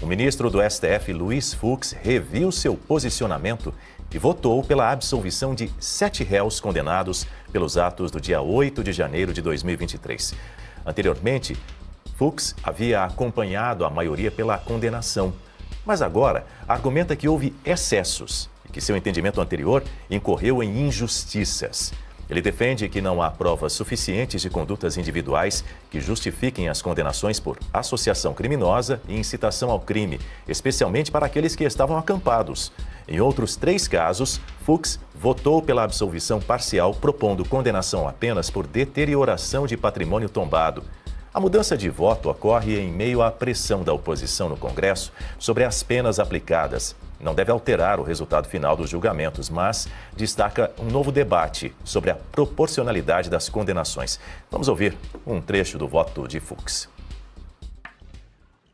O ministro do STF, Luiz Fux, reviu seu posicionamento e votou pela absolvição de 7 réus condenados pelos atos do dia 8 de janeiro de 2023. Anteriormente, Fux havia acompanhado a maioria pela condenação, mas agora argumenta que houve excessos e que seu entendimento anterior incorreu em injustiças. Ele defende que não há provas suficientes de condutas individuais que justifiquem as condenações por associação criminosa e incitação ao crime, especialmente para aqueles que estavam acampados. Em outros 3 casos, Fux votou pela absolvição parcial, propondo condenação apenas por deterioração de patrimônio tombado. A mudança de voto ocorre em meio à pressão da oposição no Congresso sobre as penas aplicadas. Não deve alterar o resultado final dos julgamentos, mas destaca um novo debate sobre a proporcionalidade das condenações. Vamos ouvir um trecho do voto de Fux.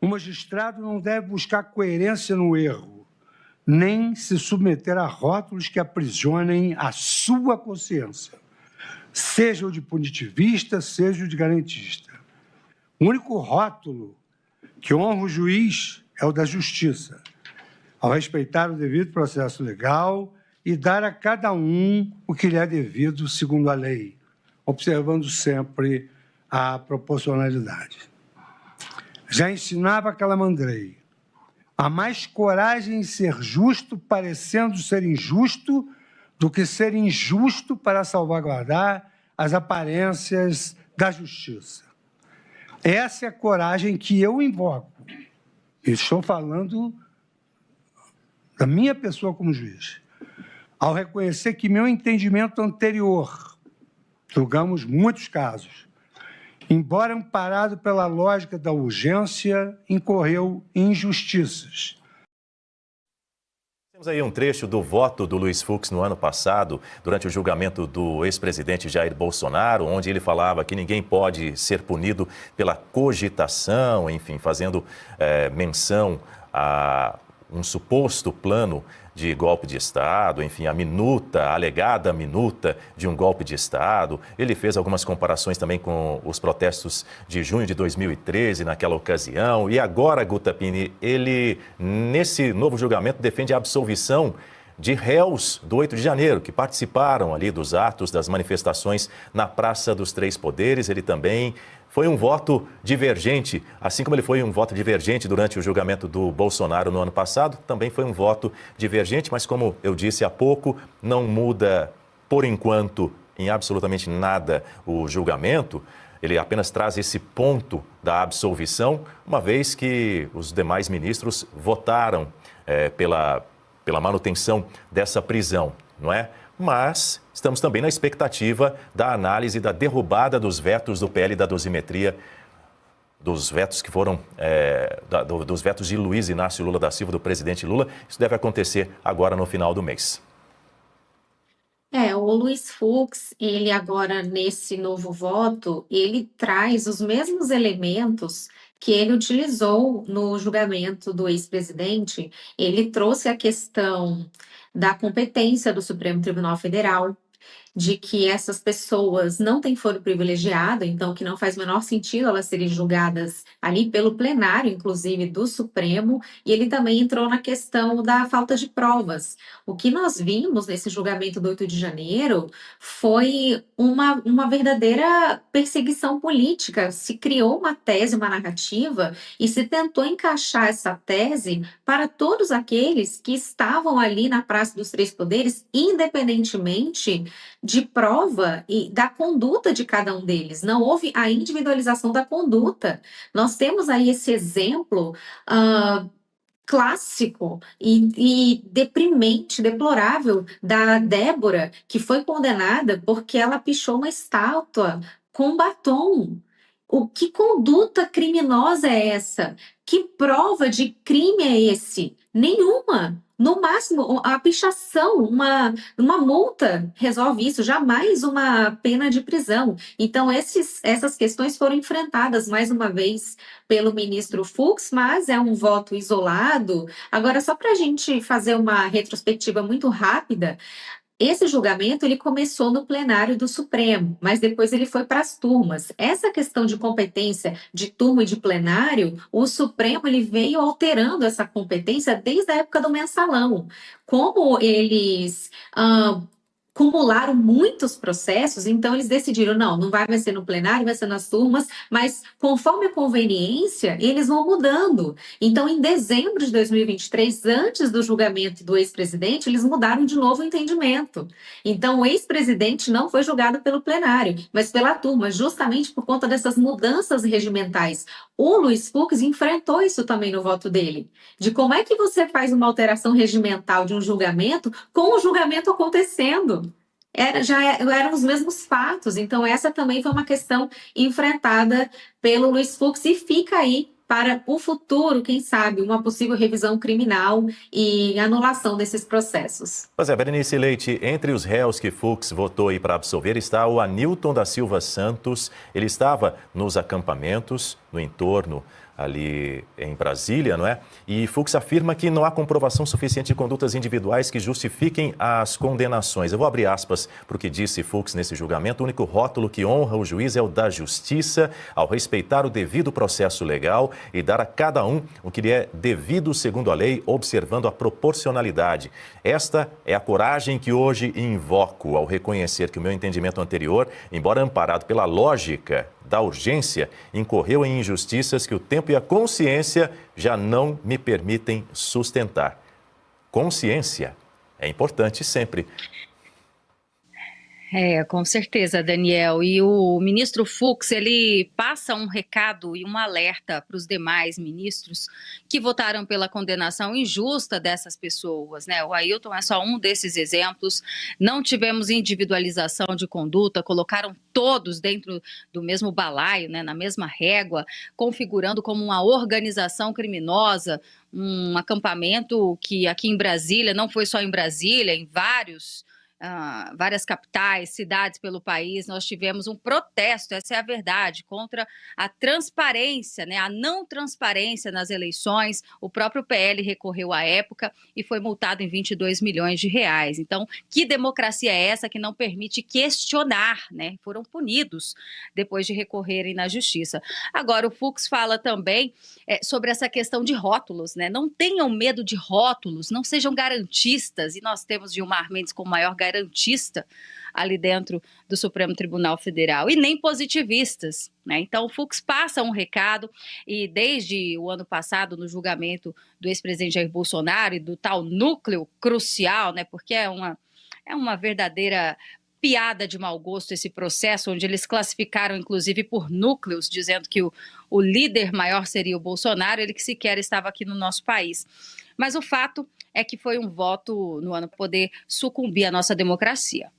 O magistrado não deve buscar coerência no erro, nem se submeter a rótulos que aprisionem a sua consciência, seja o de punitivista, seja o de garantista. O único rótulo que honra o juiz é o da justiça, ao respeitar o devido processo legal e dar a cada um o que lhe é devido segundo a lei, observando sempre a proporcionalidade. Já ensinava Calamandrei: há mais coragem em ser justo parecendo ser injusto do que ser injusto para salvaguardar as aparências da justiça. Essa é a coragem que eu invoco. Estou falando da minha pessoa como juiz, ao reconhecer que meu entendimento anterior, julgamos muitos casos, embora amparado pela lógica da urgência, incorreu em injustiças. Temos aí um trecho do voto do Luiz Fux no ano passado, durante o julgamento do ex-presidente Jair Bolsonaro, onde ele falava que ninguém pode ser punido pela cogitação, enfim, fazendo menção a um suposto plano de golpe de Estado, enfim, a alegada minuta de um golpe de Estado. Ele fez algumas comparações também com os protestos de junho de 2013, naquela ocasião. E agora, Guta Pini, ele, nesse novo julgamento, defende a absolvição de réus do 8 de janeiro, que participaram ali dos atos, das manifestações na Praça dos Três Poderes. Ele também foi um voto divergente, assim como ele foi um voto divergente durante o julgamento do Bolsonaro no ano passado, também foi um voto divergente, mas como eu disse há pouco, não muda, por enquanto, em absolutamente nada o julgamento. Ele apenas traz esse ponto da absolvição, uma vez que os demais ministros votaram pela manutenção dessa prisão, não é? Mas estamos também na expectativa da análise da derrubada dos vetos do PL da dosimetria, dos vetos que foram, dos vetos de Luiz Inácio Lula da Silva, do presidente Lula. Isso deve acontecer agora no final do mês. O Luiz Fux, ele agora nesse novo voto, ele traz os mesmos elementos que ele utilizou no julgamento do ex-presidente. Ele trouxe a questão da competência do Supremo Tribunal Federal, de que essas pessoas não têm foro privilegiado, então que não faz o menor sentido elas serem julgadas ali pelo plenário, inclusive do Supremo, e ele também entrou na questão da falta de provas. O que nós vimos nesse julgamento do 8 de janeiro foi uma verdadeira perseguição política. Se criou uma tese, uma narrativa, e se tentou encaixar essa tese para todos aqueles que estavam ali na Praça dos Três Poderes, independentemente de prova e da conduta de cada um deles. Não houve a individualização da conduta. Nós temos aí esse exemplo clássico e deprimente, deplorável, da Débora, que foi condenada porque ela pichou uma estátua com batom. Que conduta criminosa é essa? Que prova de crime é esse? Nenhuma. No máximo, a pichação, uma multa resolve isso, jamais uma pena de prisão. Então, essas questões foram enfrentadas, mais uma vez, pelo ministro Fux, mas é um voto isolado. Agora, só para a gente fazer uma retrospectiva muito rápida, Esse julgamento ele começou no plenário do Supremo, mas depois ele foi para as turmas. Essa questão de competência de turma e de plenário, o Supremo ele veio alterando essa competência desde a época do mensalão. Como eles acumularam muitos processos, então eles decidiram, não vai mais ser no plenário, vai ser nas turmas, mas conforme a conveniência, eles vão mudando. Então, em dezembro de 2023, antes do julgamento do ex-presidente, eles mudaram de novo o entendimento. Então, o ex-presidente não foi julgado pelo plenário, mas pela turma, justamente por conta dessas mudanças regimentais. O Luiz Fux enfrentou isso também no voto dele, de como é que você faz uma alteração regimental de um julgamento com o julgamento acontecendo. Já eram os mesmos fatos, então essa também foi uma questão enfrentada pelo Luiz Fux e fica aí para o futuro, quem sabe, uma possível revisão criminal e anulação desses processos. Pois é, Berenice Leite, entre os réus que Fux votou aí para absolver está o Anilton da Silva Santos. Ele estava nos acampamentos, no entorno ali em Brasília, não é? E Fux afirma que não há comprovação suficiente de condutas individuais que justifiquem as condenações. Eu vou abrir aspas para o que disse Fux nesse julgamento. O único rótulo que honra o juiz é o da justiça, ao respeitar o devido processo legal e dar a cada um o que lhe é devido segundo a lei, observando a proporcionalidade. Esta é a coragem que hoje invoco ao reconhecer que o meu entendimento anterior, embora amparado pela lógica da urgência, incorreu em injustiças que o tempo e a consciência já não me permitem sustentar. Consciência é importante sempre. Com certeza, Daniel. E o ministro Fux, ele passa um recado e um alerta para os demais ministros que votaram pela condenação injusta dessas pessoas, né? O Ailton é só um desses exemplos. Não tivemos individualização de conduta, colocaram todos dentro do mesmo balaio, né, na mesma régua, configurando como uma organização criminosa, um acampamento que aqui em Brasília, não foi só em Brasília, em várias capitais, cidades pelo país, nós tivemos um protesto, essa é a verdade, contra a transparência, né, a não transparência nas eleições. O próprio PL recorreu à época e foi multado em 22 milhões de reais. Então, que democracia é essa que não permite questionar, né? Foram punidos depois de recorrerem na justiça. Agora, o Fux fala também sobre essa questão de rótulos, né? Não tenham medo de rótulos, não sejam garantistas, e nós temos Gilmar Mendes como maior garantista ali dentro do Supremo Tribunal Federal, e nem positivistas, né? Então o Fux passa um recado, e desde o ano passado, no julgamento do ex-presidente Jair Bolsonaro e do tal núcleo crucial, né? Porque é uma verdadeira piada de mau gosto esse processo, onde eles classificaram inclusive por núcleos, dizendo que o líder maior seria o Bolsonaro, ele que sequer estava aqui no nosso país. Mas o fato é que foi um voto no ano para poder sucumbir à nossa democracia.